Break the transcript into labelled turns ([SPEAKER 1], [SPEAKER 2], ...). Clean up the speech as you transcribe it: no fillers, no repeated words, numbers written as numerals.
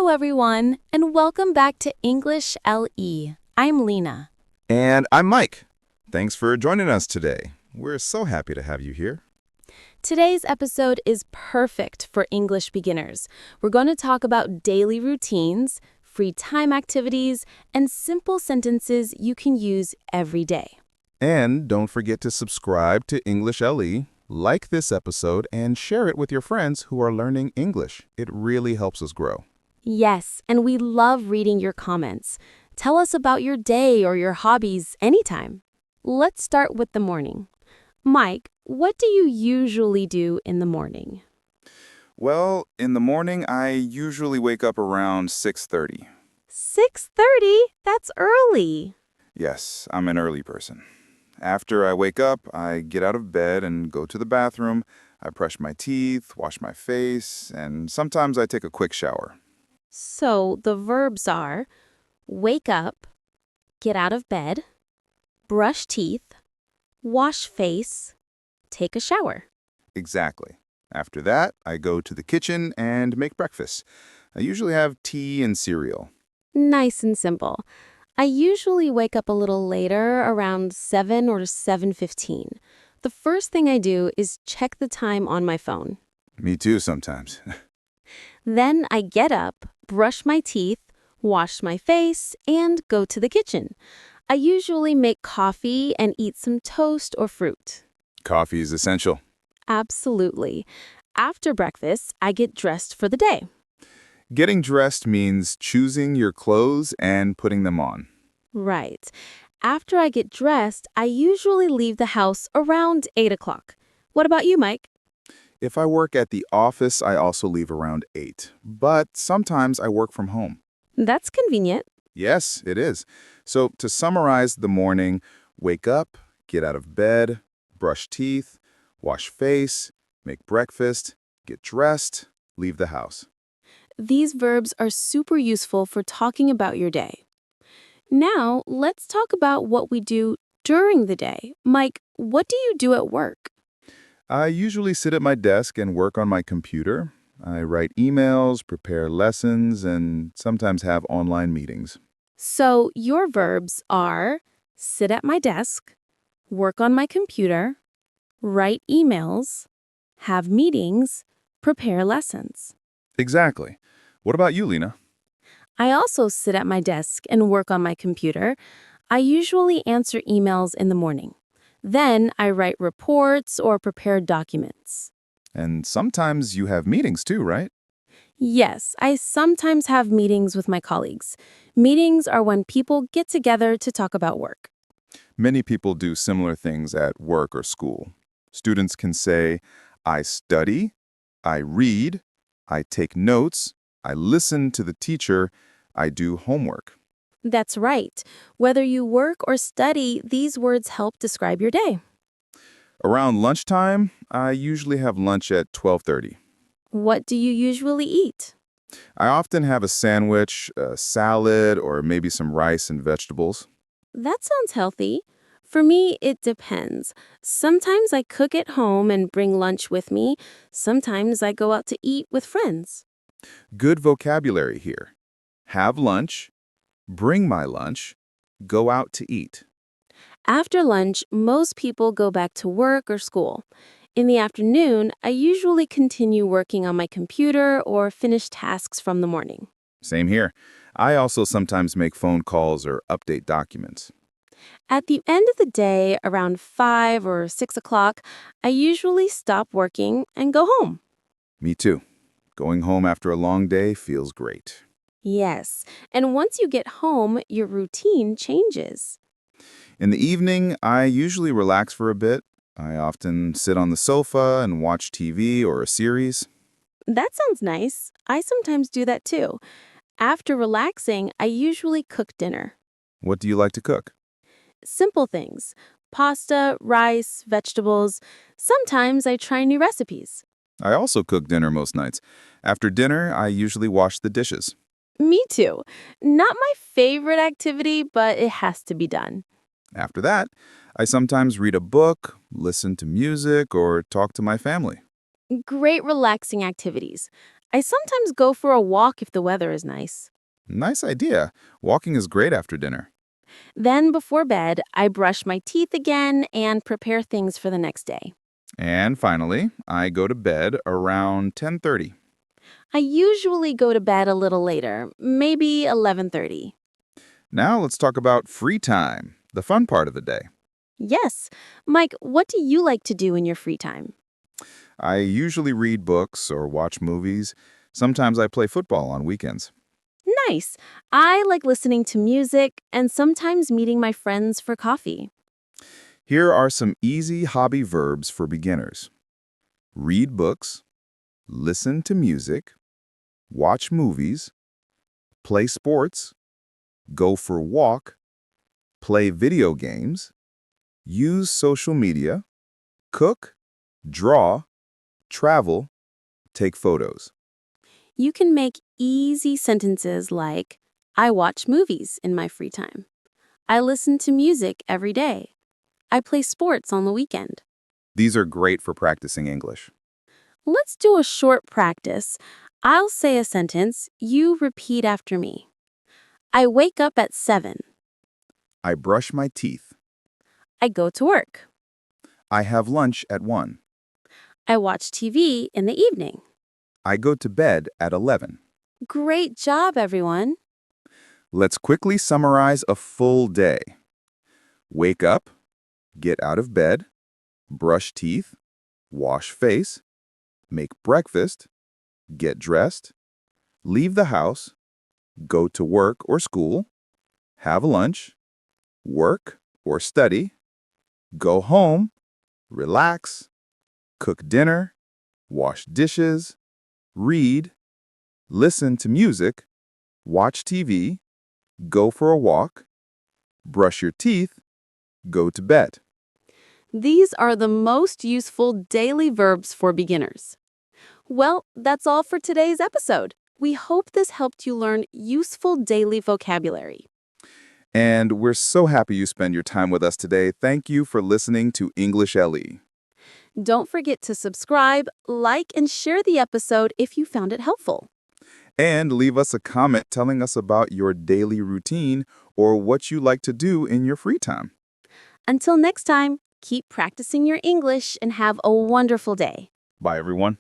[SPEAKER 1] everyone, and welcome back to English LE. I'm Lena.
[SPEAKER 2] And I'm Mike. Thanks for joining us today. We're so happy to have you here.
[SPEAKER 1] Today's episode is perfect for English beginners. We're going to talk about daily routines, free time activities, and simple sentences you can use every day.
[SPEAKER 2] And don't forget to subscribe to English LE, like this episode, and share it with your friends who are learning English. It really helps us grow.
[SPEAKER 1] Yes, and we love reading your comments. Tell us about your day or your hobbies anytime. Let's start with the morning. Mike, what do you usually do in the morning?
[SPEAKER 2] Well, in the morning, I usually wake up around 6:30.
[SPEAKER 1] 6:30? That's early.
[SPEAKER 2] Yes, I'm an early person. After I wake up, I get out of bed and go to the bathroom. I brush my teeth, wash my face, and sometimes I take a quick shower.
[SPEAKER 1] So the verbs are wake up, get out of bed, brush teeth, wash face, take a shower.
[SPEAKER 2] Exactly. After that, I go to the kitchen and make breakfast. I usually have tea and cereal.
[SPEAKER 1] Nice and simple. I usually wake up a little later, around 7 or 7:15. The first thing I do is check the time on my phone.
[SPEAKER 2] Me too sometimes.
[SPEAKER 1] Then I get up, brush my teeth, wash my face, and go to the kitchen. I usually make coffee and eat some toast or fruit.
[SPEAKER 2] Coffee is essential.
[SPEAKER 1] Absolutely. After breakfast, I get dressed for the day.
[SPEAKER 2] Getting dressed means choosing your clothes and putting them on.
[SPEAKER 1] Right. After I get dressed, I usually leave the house around 8 o'clock. What about you, Mike?
[SPEAKER 2] If I work at the office, I also leave around 8. But sometimes I work from home.
[SPEAKER 1] That's convenient.
[SPEAKER 2] Yes, it is. So to summarize the morning, wake up, get out of bed, brush teeth, wash face, make breakfast, get dressed, leave the house.
[SPEAKER 1] These verbs are super useful for talking about your day. Now, let's talk about what we do during the day. Mike, what do you do at work?
[SPEAKER 2] I usually sit at my desk and work on my computer. I write emails, prepare lessons, and sometimes have online meetings.
[SPEAKER 1] So, your verbs are sit at my desk, work on my computer, write emails, have meetings, prepare lessons.
[SPEAKER 2] Exactly. What about you, Lena?
[SPEAKER 1] I also sit at my desk and work on my computer. I usually answer emails in the morning. Then I write reports or prepare documents.
[SPEAKER 2] And sometimes you have meetings too, right?
[SPEAKER 1] Yes, I sometimes have meetings with my colleagues. Meetings are when people get together to talk about work.
[SPEAKER 2] Many people do similar things at work or school. Students can say, I study, I read, I take notes, I listen to the teacher, I do homework.
[SPEAKER 1] That's right. Whether you work or study, these words help describe your day.
[SPEAKER 2] Around lunchtime, I usually have lunch at 12:30.
[SPEAKER 1] What do you usually eat?
[SPEAKER 2] I often have a sandwich, a salad, or maybe some rice and vegetables.
[SPEAKER 1] That sounds healthy. For me, it depends. Sometimes I cook at home and bring lunch with me. Sometimes I go out to eat with friends.
[SPEAKER 2] Good vocabulary here. Have lunch, bring my lunch, go out to eat.
[SPEAKER 1] After lunch, most people go back to work or school. In the afternoon, I usually continue working on my computer or finish tasks from the morning.
[SPEAKER 2] Same here. I also sometimes make phone calls or update documents.
[SPEAKER 1] At the end of the day, around 5 or 6 o'clock, I usually stop working and go home.
[SPEAKER 2] Me too. Going home after a long day feels great.
[SPEAKER 1] Yes, and once you get home, your routine changes.
[SPEAKER 2] In the evening, I usually relax for a bit. I often sit on the sofa and watch TV or a series.
[SPEAKER 1] That sounds nice. I sometimes do that too. After relaxing, I usually cook dinner.
[SPEAKER 2] What do you like to cook?
[SPEAKER 1] Simple things: pasta, rice, vegetables. Sometimes I try new recipes.
[SPEAKER 2] I also cook dinner most nights. After dinner, I usually wash the dishes.
[SPEAKER 1] Me too. Not my favorite activity, but it has to be done.
[SPEAKER 2] After that, I sometimes read a book, listen to music, or talk to my family.
[SPEAKER 1] Great relaxing activities. I sometimes go for a walk if the weather is nice.
[SPEAKER 2] Nice idea. Walking is great after dinner.
[SPEAKER 1] Then, before bed, I brush my teeth again and prepare things for the next day.
[SPEAKER 2] And finally, I go to bed around 10:30.
[SPEAKER 1] I usually go to bed a little later, maybe 11:30.
[SPEAKER 2] Now let's talk about free time, the fun part of the day.
[SPEAKER 1] Yes. Mike, what do you like to do in your free time?
[SPEAKER 2] I usually read books or watch movies. Sometimes I play football on weekends.
[SPEAKER 1] Nice. I like listening to music and sometimes meeting my friends for coffee.
[SPEAKER 2] Here are some easy hobby verbs for beginners. Read books, listen to music, watch movies, play sports, go for a walk, play video games, use social media, cook, draw, travel, take photos.
[SPEAKER 1] You can make easy sentences like, I watch movies in my free time. I listen to music every day. I play sports on the weekend.
[SPEAKER 2] These are great for practicing English.
[SPEAKER 1] Let's do a short practice. I'll say a sentence, you repeat after me. I wake up at 7.
[SPEAKER 2] I brush my teeth.
[SPEAKER 1] I go to work.
[SPEAKER 2] I have lunch at 1.
[SPEAKER 1] I watch TV in the evening.
[SPEAKER 2] I go to bed at 11.
[SPEAKER 1] Great job, everyone.
[SPEAKER 2] Let's quickly summarize a full day. Wake up, get out of bed, brush teeth, wash face, make breakfast, get dressed, leave the house, go to work or school, have lunch, work or study, go home, relax, cook dinner, wash dishes, read, listen to music, watch TV, go for a walk, brush your teeth, go to bed.
[SPEAKER 1] These are the most useful daily verbs for beginners. Well, that's all for today's episode. We hope this helped you learn useful daily vocabulary.
[SPEAKER 2] And we're so happy you spend your time with us today. Thank you for listening to English LE.
[SPEAKER 1] Don't forget to subscribe, like, and share the episode if you found it helpful.
[SPEAKER 2] And leave us a comment telling us about your daily routine or what you like to do in your free time.
[SPEAKER 1] Until next time, keep practicing your English and have a wonderful day.
[SPEAKER 2] Bye, everyone.